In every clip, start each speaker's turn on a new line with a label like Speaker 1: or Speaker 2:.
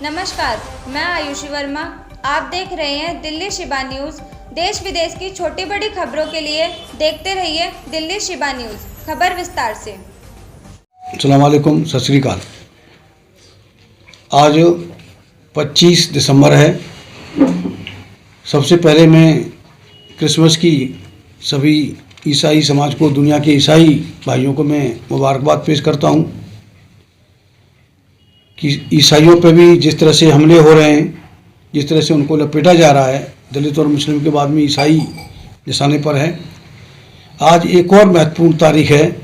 Speaker 1: नमस्कार, मैं आयुषी वर्मा। आप देख रहे हैं दिल्ली शिबा न्यूज़। देश विदेश की छोटी बड़ी खबरों के लिए देखते रहिए दिल्ली शिबा न्यूज़। खबर विस्तार से।
Speaker 2: अस्सलाम वालेकुम, सत श्री अकाल। आज 25 दिसंबर है। सबसे पहले मैं क्रिसमस की सभी ईसाई समाज को, दुनिया के ईसाई भाइयों को मैं मुबारकबाद पेश करता हूँ कि ईसाइयों पर भी जिस तरह से हमले हो रहे हैं, जिस तरह से उनको लपेटा जा रहा है, दलित और मुस्लिम के बाद में ईसाई निशाने पर है। आज एक और महत्वपूर्ण तारीख है।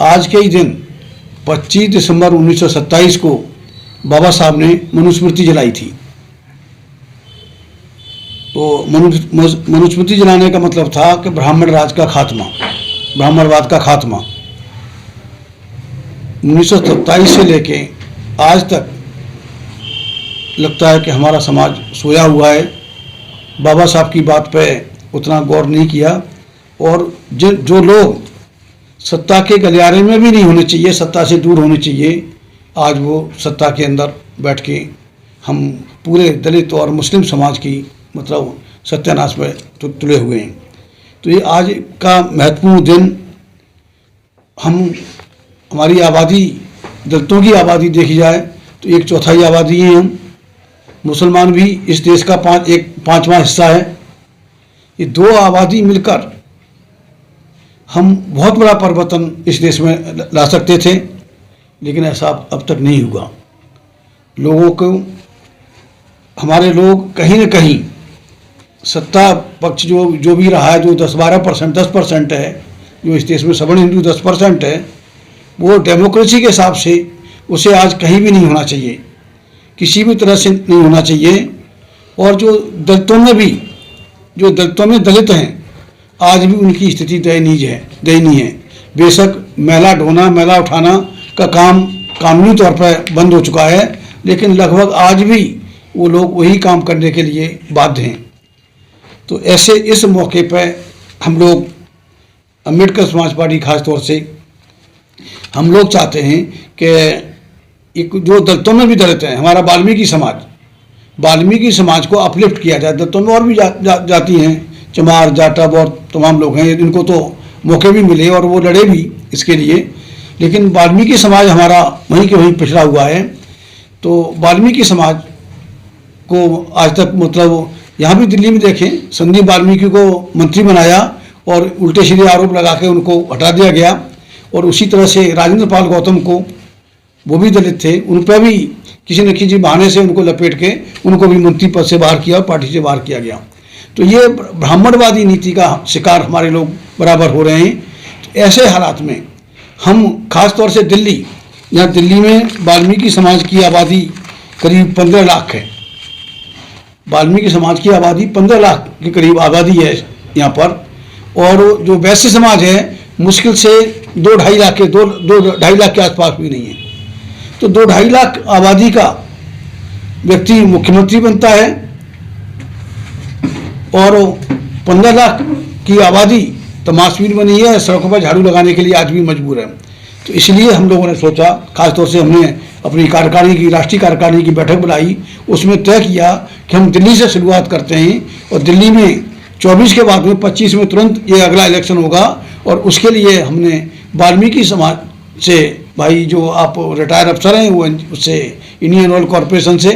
Speaker 2: आज के ही दिन 25 दिसंबर 1927 को बाबा साहब ने मनुस्मृति जलाई थी। तो मनुस्मृति जलाने का मतलब था कि ब्राह्मण राज का खात्मा, ब्राह्मणवाद का खात्मा। 1927 से लेके आज तक लगता है कि हमारा समाज सोया हुआ है। बाबा साहब की बात पे उतना गौर नहीं किया, और जो लोग सत्ता के गलियारे में भी नहीं होने चाहिए, सत्ता से दूर होने चाहिए, आज वो सत्ता के अंदर बैठ के हम पूरे दलित और मुस्लिम समाज की मतलब सत्यानाश पे तुले हुए हैं। तो ये आज का महत्वपूर्ण दिन। हमारी आबादी, दलितों की आबादी देखी जाए तो 1/4 आबादी है हम। मुसलमान भी इस देश का 5वां हिस्सा है। ये 2 आबादी मिलकर हम बहुत बड़ा परिवर्तन इस देश में ला सकते थे, लेकिन ऐसा अब तक नहीं हुआ। लोगों को, हमारे लोग कहीं न कहीं सत्ता पक्ष जो भी रहा है, जो 10% है, जो इस देश में सवर्ण हिंदू 10% है, वो डेमोक्रेसी के हिसाब से उसे आज कहीं भी नहीं होना चाहिए, किसी भी तरह से नहीं होना चाहिए। और जो दलितों में दलित हैं, आज भी उनकी स्थिति दयनीय है। बेशक मैला ढोना, मैला उठाना का काम कानूनी तौर पर बंद हो चुका है, लेकिन लगभग आज भी वो लोग वही काम करने के लिए बाध्य हैं। तो ऐसे इस मौके पर हम लोग, अम्बेडकर समाज पार्टी खास तौर से, हम लोग चाहते हैं कि एक जो दलितों में भी दलित हैं, हमारा वाल्मीकि समाज को अपलिफ्ट किया जाए। दलितों में और भी जाति हैं, चमार, जाटव और तमाम लोग हैं, इनको तो मौके भी मिले और वो लड़े भी इसके लिए, लेकिन वाल्मीकि समाज हमारा वहीं के वहीं पिछड़ा हुआ है। तो वाल्मीकि समाज को आज तक मतलब यहाँ भी दिल्ली में देखें, संदीप वाल्मीकि को मंत्री बनाया और उल्टे सीधे आरोप लगा के उनको हटा दिया गया। और उसी तरह से राजेंद्र पाल गौतम को, वो भी दलित थे, उन पर भी किसी न किसी बहाने से उनको लपेट के उनको भी मंत्री पद से बाहर किया और पार्टी से बाहर किया गया। तो ये ब्राह्मणवादी नीति का शिकार हमारे लोग बराबर हो रहे हैं। तो ऐसे हालात में हम खास तौर से दिल्ली में वाल्मीकि समाज की आबादी करीब 15 लाख है। वाल्मीकि समाज की आबादी 15 लाख के करीब आबादी है यहाँ पर। और जो वैश्य समाज है, मुश्किल से 2-2.5 लाख के आसपास भी नहीं है। तो 2-2.5 लाख आबादी का व्यक्ति मुख्यमंत्री बनता है, और 15 लाख की आबादी तमाशबीन बनी है, सड़कों पर झाड़ू लगाने के लिए आज भी मजबूर है। तो इसलिए हम लोगों ने सोचा, खासतौर से हमने अपनी राष्ट्रीय कार्यकारिणी की बैठक बुलाई, उसमें तय किया कि हम दिल्ली से शुरुआत करते हैं, और दिल्ली में 24 के बाद में 25 में तुरंत ये अगला इलेक्शन होगा। और उसके लिए हमने वाल्मीकि समाज से, भाई जो आप रिटायर अफसर हैं, वो उससे इंडियन ऑयल कॉरपोरेशन से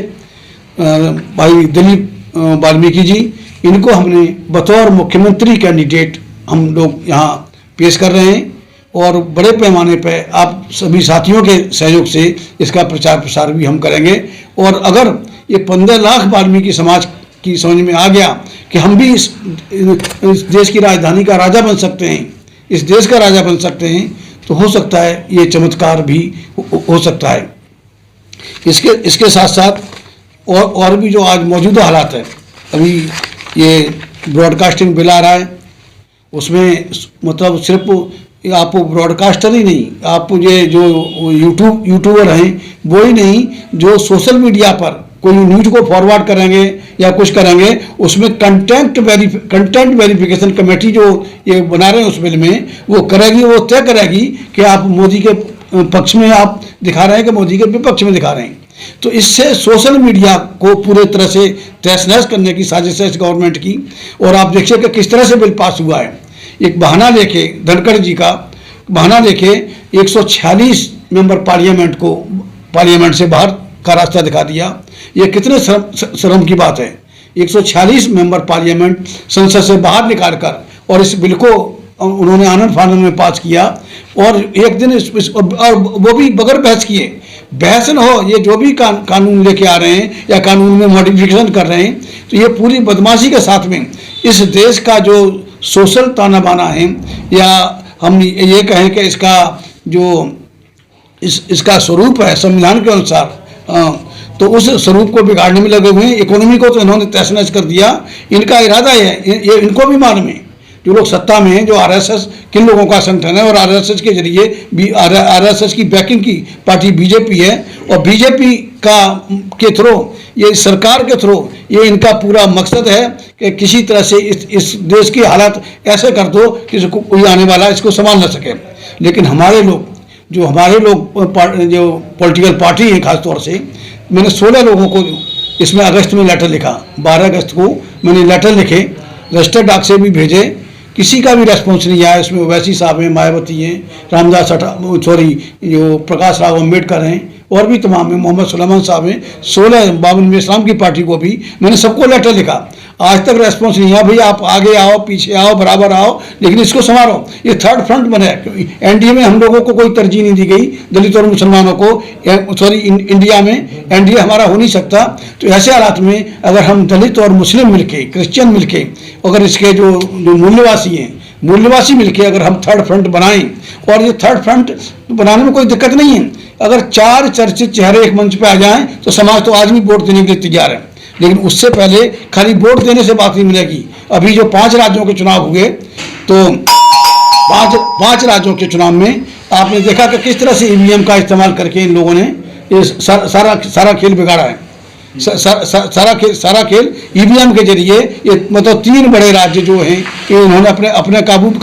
Speaker 2: भाई दिलीप वाल्मीकि जी, इनको हमने बतौर मुख्यमंत्री कैंडिडेट हम लोग यहाँ पेश कर रहे हैं। और बड़े पैमाने पर आप सभी साथियों के सहयोग से इसका प्रचार प्रसार भी हम करेंगे। और अगर ये 15 लाख वाल्मीकि समाज की समझ में आ गया कि हम भी इस देश की राजधानी का राजा बन सकते हैं, इस देश का राजा बन सकते हैं, तो हो सकता है ये चमत्कार भी हो सकता है। इसके साथ साथ और भी जो आज मौजूदा हालात है, अभी ये ब्रॉडकास्टिंग बिल आ रहा है, उसमें मतलब सिर्फ आप ब्रॉडकास्टर ही नहीं, आप ये जो यूट्यूबर हैं वो ही नहीं, जो सोशल मीडिया पर कोई न्यूज को फॉरवर्ड करेंगे या कुछ करेंगे, उसमें कंटेंट वेरिफिकेशन कमेटी जो ये बना रहे हैं उस बिल में, वो करेगी, वो तय करेगी कि आप मोदी के पक्ष में आप दिखा रहे हैं कि मोदी के विपक्ष में दिखा रहे हैं। तो इससे सोशल मीडिया को पूरे तरह से तहस नहस करने की साजिश है इस गवर्नमेंट की। और आप देखिए कि किस तरह से बिल पास हुआ है। एक बहाना लेके, धनखड़ जी का बहाना लेके 146 मेंबर पार्लियामेंट को पार्लियामेंट से बाहर का रास्ता दिखा दिया। ये कितने शर्म की बात है। 146 मेंबर पार्लियामेंट संसद से बाहर निकाल कर और इस बिल को उन्होंने आनंद फानंद में पास किया। और एक दिन और वो भी बगैर बहस किए। बहस न हो, ये जो भी कानून लेके आ रहे हैं या कानून में मॉडिफिकेशन कर रहे हैं, तो ये पूरी बदमाशी के साथ में इस देश का जो सोशल ताना बाना है, या हम ये कहें कि इसका जो इसका स्वरूप है संविधान के अनुसार, तो उस स्वरूप को बिगाड़ने में लगे हुए हैं। इकोनॉमी को तो इन्होंने तहस नहस कर दिया। इनका इरादा है, ये इनको भी मालूम है, जो लोग सत्ता में हैं, जो आरएसएस किन लोगों का संगठन है, और आरएसएस के जरिए भी आरएसएस की बैकिंग की पार्टी बीजेपी है। और बीजेपी के थ्रू, ये सरकार के थ्रू, ये इनका पूरा मकसद है कि किसी तरह से इस देश की हालत ऐसे कर दो कि कोई आने वाला इसको संभाल न सके। लेकिन हमारे लोग जो पॉलिटिकल पार्टी है, खासतौर से मैंने 16 लोगों को इसमें अगस्त में लेटर लिखा। 12 अगस्त को मैंने लेटर लिखे, रजिस्टर्ड डाक से भी भेजे, किसी का भी रेस्पॉन्स नहीं आया। इसमें ओवैसी साहब हैं, मायावती हैं, रामदास जो प्रकाश राव अम्बेडकर हैं, और भी तमाम हैं, मोहम्मद सुलेमान साहब हैं, 16 बाबन इस्लाम की पार्टी को भी मैंने सबको लेटर लिखा। आज तक रेस्पॉन्स नहीं आया। भाई आप आगे आओ, पीछे आओ, बराबर आओ, लेकिन इसको संभालो। ये थर्ड फ्रंट बने। एनडीए में हम लोगों को कोई तरजीह नहीं दी गई, दलित और मुसलमानों को। इंडिया में एनडीए हमारा हो नहीं सकता। तो ऐसे हालात में अगर हम दलित और मुस्लिम मिलके, क्रिश्चियन मिलके, अगर इसके जो मूल्यवासी हैं, मूल्यवासी मिलके अगर हम थर्ड फ्रंट बनाएं, और ये थर्ड फ्रंट बनाने में कोई दिक्कत नहीं है। अगर 4 चर्चित चेहरे एक मंच पे आ जाएं, तो समाज तो आज भी वोट देने के लिए तैयार है। लेकिन उससे पहले खाली वोट देने से बात नहीं मिलेगी। अभी जो 5 राज्यों के चुनाव हुए, तो 5 राज्यों के चुनाव में आपने देखा कि किस तरह से ईवीएम का इस्तेमाल करके इन लोगों ने ये सारा खेल बिगाड़ा है। सारा खेल ईवीएम के जरिए, ये मतलब 3 बड़े राज्य जो हैं, कि इन्होंने अपने काबू